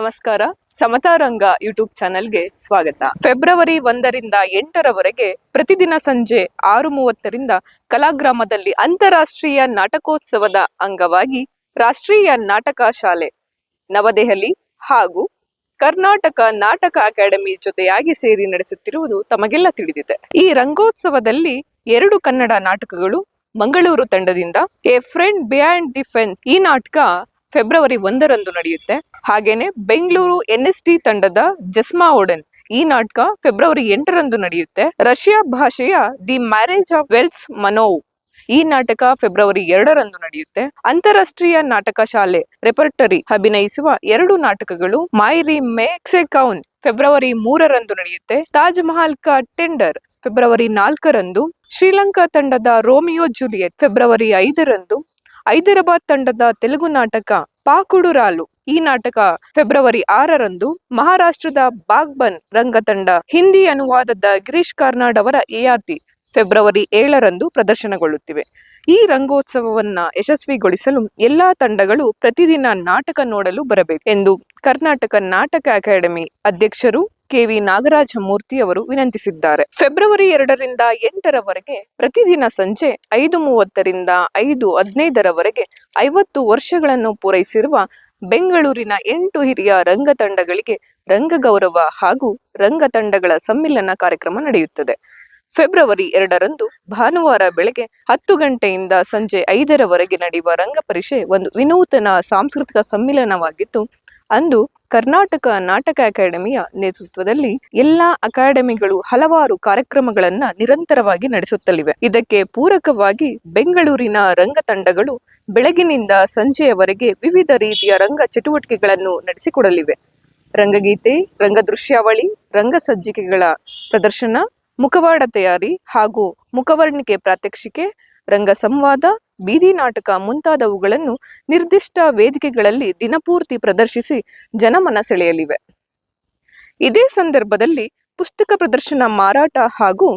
ನಮಸ್ಕಾರ. ಸಮತಾರಂಗ ಯೂಟ್ಯೂಬ್ ಚಾನೆಲ್ಗೆ ಸ್ವಾಗತ. ಫೆಬ್ರವರಿ 1ರಿಂದ 8ರವರೆಗೆ ಪ್ರತಿದಿನ ಸಂಜೆ 6:30ರಿಂದ ಕಲಾಗ್ರಾಮದಲ್ಲಿ ಅಂತಾರಾಷ್ಟ್ರೀಯ ನಾಟಕೋತ್ಸವದ ಅಂಗವಾಗಿ ರಾಷ್ಟ್ರೀಯ ನಾಟಕ ಶಾಲೆ ನವದೆಹಲಿ ಹಾಗೂ ಕರ್ನಾಟಕ ನಾಟಕ ಅಕಾಡೆಮಿ ಜೊತೆಯಾಗಿ ಸೇರಿ ನಡೆಸುತ್ತಿರುವುದು ತಮಗೆಲ್ಲ ತಿಳಿದಿದೆ. ಈ ರಂಗೋತ್ಸವದಲ್ಲಿ 2 ಕನ್ನಡ ನಾಟಕಗಳು ಮಂಗಳೂರು ತಂಡದಿಂದ A friend behind the fence ಈ ನಾಟಕ ಫೆಬ್ರವರಿ 1ರಂದು ನಡೆಯುತ್ತೆ. ಹಾಗೇನೆ ಬೆಂಗಳೂರು NSD ತಂಡದ ಜಸ್ಮಾ ಓಡನ್ ಈ ನಾಟಕ ಫೆಬ್ರವರಿ 8ರಂದು ನಡೆಯುತ್ತೆ. ರಷ್ಯಾ ಭಾಷೆಯ ದಿ ಮ್ಯಾರೇಜ್ ಆಫ್ ವೆಲ್ಸ್ ಮನೋವ್ ಈ ನಾಟಕ ಫೆಬ್ರವರಿ 2ರಂದು ನಡೆಯುತ್ತೆ. ಅಂತಾರಾಷ್ಟ್ರೀಯ ನಾಟಕ ಶಾಲೆ ರೆಪರ್ಟರಿ ಅಭಿನಯಿಸುವ 2 ನಾಟಕಗಳು ಮೈರಿ ಮೇಕ್ಸೆಕೌನ್ ಫೆಬ್ರವರಿ 3ರಂದು ನಡೆಯುತ್ತೆ. ತಾಜ್ ಮಹಲ್ ಕಾ ಟೆಂಡರ್ ಫೆಬ್ರವರಿ 4ರಂದು, ಶ್ರೀಲಂಕಾ ತಂಡದ ರೋಮಿಯೋ ಜೂಲಿಯಟ್ ಫೆಬ್ರವರಿ 5ರಂದು, ಹೈದರಾಬಾದ್ ತಂಡದ ತೆಲುಗು ನಾಟಕ ಪಾಕುಡುರಾಲು ಈ ನಾಟಕ ಫೆಬ್ರವರಿ 6ರಂದು, ಮಹಾರಾಷ್ಟ್ರದ ಬಾಗ್ಬನ್ ರಂಗತಂಡ ಹಿಂದಿ ಅನುವಾದದ ಗಿರೀಶ್ ಕಾರ್ನಾಡ್ ಅವರ ಯಯಾತಿ ಫೆಬ್ರವರಿ 7ರಂದು ಪ್ರದರ್ಶನಗೊಳ್ಳುತ್ತಿವೆ. ಈ ರಂಗೋತ್ಸವವನ್ನ ಯಶಸ್ವಿಗೊಳಿಸಲು ಎಲ್ಲಾ ತಂಡಗಳು ಪ್ರತಿದಿನ ನಾಟಕ ನೋಡಲು ಬರಬೇಕು ಎಂದು ಕರ್ನಾಟಕ ನಾಟಕ ಅಕಾಡೆಮಿ ಅಧ್ಯಕ್ಷರು KV ನಾಗರಾಜ ಮೂರ್ತಿ ಅವರು ವಿನಂತಿಸಿದ್ದಾರೆ. ಫೆಬ್ರವರಿ 2ರಿಂದ 8ರವರೆಗೆ ಪ್ರತಿದಿನ ಸಂಜೆ 5:30ರಿಂದ 5:15ರವರೆಗೆ 50 ವರ್ಷಗಳನ್ನು ಪೂರೈಸಿರುವ ಬೆಂಗಳೂರಿನ 8 ಹಿರಿಯ ರಂಗ ತಂಡಗಳಿಗೆ ರಂಗಗೌರವ ಹಾಗೂ ರಂಗ ತಂಡಗಳ ಸಮ್ಮಿಲನ ಕಾರ್ಯಕ್ರಮ ನಡೆಯುತ್ತದೆ. ಫೆಬ್ರವರಿ 2ರಂದು ಭಾನುವಾರ ಬೆಳಗ್ಗೆ 10 ಗಂಟೆಯಿಂದ ಸಂಜೆ 5ರವರೆಗೆ ನಡೆಯುವ ರಂಗ ಪರಿಷೆ ಒಂದು ವಿನೂತನ ಸಾಂಸ್ಕೃತಿಕ ಸಮ್ಮಿಲನವಾಗಿದ್ದು, ಅಂದು ಕರ್ನಾಟಕ ನಾಟಕ ಅಕಾಡೆಮಿಯ ನೇತೃತ್ವದಲ್ಲಿ ಎಲ್ಲಾ ಅಕಾಡೆಮಿಗಳು ಹಲವಾರು ಕಾರ್ಯಕ್ರಮಗಳನ್ನ ನಿರಂತರವಾಗಿ ನಡೆಸುತ್ತಲಿವೆ. ಇದಕ್ಕೆ ಪೂರಕವಾಗಿ ಬೆಂಗಳೂರಿನ ರಂಗ ತಂಡಗಳು ಬೆಳಗಿನಿಂದ ಸಂಜೆಯವರೆಗೆ ವಿವಿಧ ರೀತಿಯ ರಂಗ ಚಟುವಟಿಕೆಗಳನ್ನು ನಡೆಸಿಕೊಡಲಿವೆ. ರಂಗಗೀತೆ, ರಂಗದೃಶ್ಯಾವಳಿ, ರಂಗ ಸಜ್ಜಿಕೆಗಳ ಪ್ರದರ್ಶನ, ಮುಖವಾಡ ತಯಾರಿ ಹಾಗೂ ಮುಖವರ್ಣಿಕೆ ಪ್ರಾತ್ಯಕ್ಷಿಕೆ, ರಂಗ ಸಂವಾದ, ಬೀದಿ ನಾಟಕ ಮುಂತಾದವುಗಳನ್ನು ನಿರ್ದಿಷ್ಟ ವೇದಿಕೆಗಳಲ್ಲಿ ದಿನಪೂರ್ತಿ ಪ್ರದರ್ಶಿಸಿ ಜನಮನ ಸೆಳೆಯಲಿವೆ. ಇದೇ ಸಂದರ್ಭದಲ್ಲಿ ಪುಸ್ತಕ ಪ್ರದರ್ಶನ, ಮಾರಾಟ ಹಾಗೂ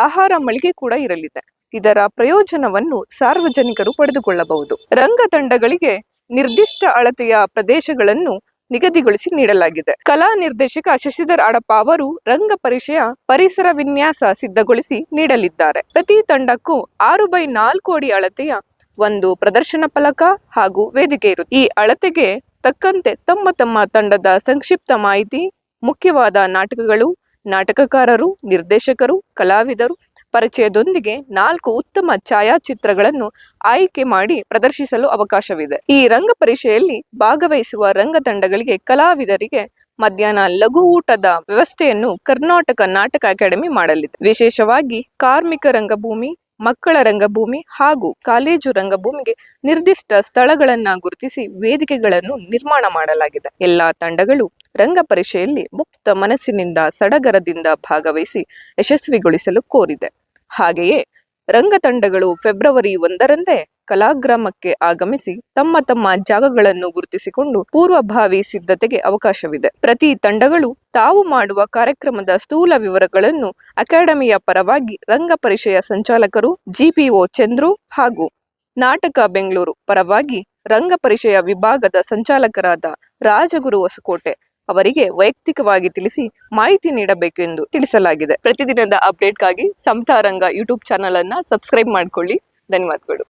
ಆಹಾರ ಮಳಿಗೆ ಕೂಡ ಇರಲಿದೆ. ಇದರ ಪ್ರಯೋಜನವನ್ನು ಸಾರ್ವಜನಿಕರು ಪಡೆದುಕೊಳ್ಳಬಹುದು. ರಂಗ ತಂಡಗಳಿಗೆ ನಿರ್ದಿಷ್ಟ ಅಳತೆಯ ಪ್ರದೇಶಗಳನ್ನು ನಿಗದಿಗೊಳಿಸಿ ನೀಡಲಾಗಿದೆ. ಕಲಾ ನಿರ್ದೇಶಕ ಶಶಿಧರ್ ಅಡಪ ಅವರು ರಂಗ ಪರಿಷೆಯ ಪರಿಸರ ವಿನ್ಯಾಸ ಸಿದ್ಧಗೊಳಿಸಿ ನೀಡಲಿದ್ದಾರೆ. ಪ್ರತಿ ತಂಡಕ್ಕೂ 6x4 ಅಡಿ ಅಳತೆಯ ಒಂದು ಪ್ರದರ್ಶನ ಫಲಕ ಹಾಗೂ ವೇದಿಕೆ ಇರುತ್ತೆ. ಈ ಅಳತೆಗೆ ತಕ್ಕಂತೆ ತಮ್ಮ ತಂಡದ ಸಂಕ್ಷಿಪ್ತ ಮಾಹಿತಿ, ಮುಖ್ಯವಾದ ನಾಟಕಗಳು, ನಾಟಕಕಾರರು, ನಿರ್ದೇಶಕರು, ಕಲಾವಿದರು ಪರಿಚಯದೊಂದಿಗೆ 4 ಉತ್ತಮ ಛಾಯಾಚಿತ್ರಗಳನ್ನು ಆಯ್ಕೆ ಮಾಡಿ ಪ್ರದರ್ಶಿಸಲು ಅವಕಾಶವಿದೆ. ಈ ರಂಗ ಪರಿಷೆಯಲ್ಲಿ ಭಾಗವಹಿಸುವ ರಂಗ ತಂಡಗಳಿಗೆ ಕಲಾವಿದರಿಗೆ ಮಧ್ಯಾಹ್ನ ಲಘು ಊಟದ ವ್ಯವಸ್ಥೆಯನ್ನು ಕರ್ನಾಟಕ ನಾಟಕ ಅಕಾಡೆಮಿ ಮಾಡಲಿದೆ. ವಿಶೇಷವಾಗಿ ಕಾರ್ಮಿಕ ರಂಗಭೂಮಿ, ಮಕ್ಕಳ ರಂಗಭೂಮಿ ಹಾಗೂ ಕಾಲೇಜು ರಂಗಭೂಮಿಗೆ ನಿರ್ದಿಷ್ಟ ಸ್ಥಳಗಳನ್ನ ಗುರುತಿಸಿ ವೇದಿಕೆಗಳನ್ನು ನಿರ್ಮಾಣ ಮಾಡಲಾಗಿದೆ. ಎಲ್ಲಾ ತಂಡಗಳು ರಂಗ ಪರಿಷೆಯಲ್ಲಿ ಮುಕ್ತ ಮನಸ್ಸಿನಿಂದ ಸಡಗರದಿಂದ ಭಾಗವಹಿಸಿ ಯಶಸ್ವಿಗೊಳಿಸಲು ಕೋರಿದೆ. ಹಾಗೆಯೇ ರಂಗ ತಂಡಗಳು ಫೆಬ್ರವರಿ 1ರಂದೇ ಕಲಾಗ್ರಾಮಕ್ಕೆ ಆಗಮಿಸಿ ತಮ್ಮ ಜಾಗಗಳನ್ನು ಗುರುತಿಸಿಕೊಂಡು ಪೂರ್ವಭಾವಿ ಸಿದ್ಧತೆಗೆ ಅವಕಾಶವಿದೆ. ಪ್ರತಿ ತಂಡಗಳು ತಾವು ಮಾಡುವ ಕಾರ್ಯಕ್ರಮದ ಸ್ಥೂಲ ವಿವರಗಳನ್ನು ಅಕಾಡೆಮಿಯ ಪರವಾಗಿ ರಂಗ ಪರಿಷೆಯ ಸಂಚಾಲಕರು GPO ಚಂದ್ರು ಹಾಗೂ ನಾಟಕ ಬೆಂಗಳೂರು ಪರವಾಗಿ ರಂಗ ಪರಿಷೆಯ ವಿಭಾಗದ ಸಂಚಾಲಕರಾದ ರಾಜಗುರು ಹೊಸಕೋಟೆ ಅವರಿಗೆ ವೈಯಕ್ತಿಕವಾಗಿ ತಿಳಿಸಿ ಮಾಹಿತಿ ನೀಡಬೇಕು ಎಂದು ತಿಳಿಸಲಾಗಿದೆ. ಪ್ರತಿದಿನದ ಅಪ್ಡೇಟ್ಗಾಗಿ ಸಮತಾರಂಗ ಯೂಟ್ಯೂಬ್ ಚಾನಲ್ ಅನ್ನ ಸಬ್ಸ್ಕ್ರೈಬ್ ಮಾಡಿಕೊಳ್ಳಿ. ಧನ್ಯವಾದಗಳು.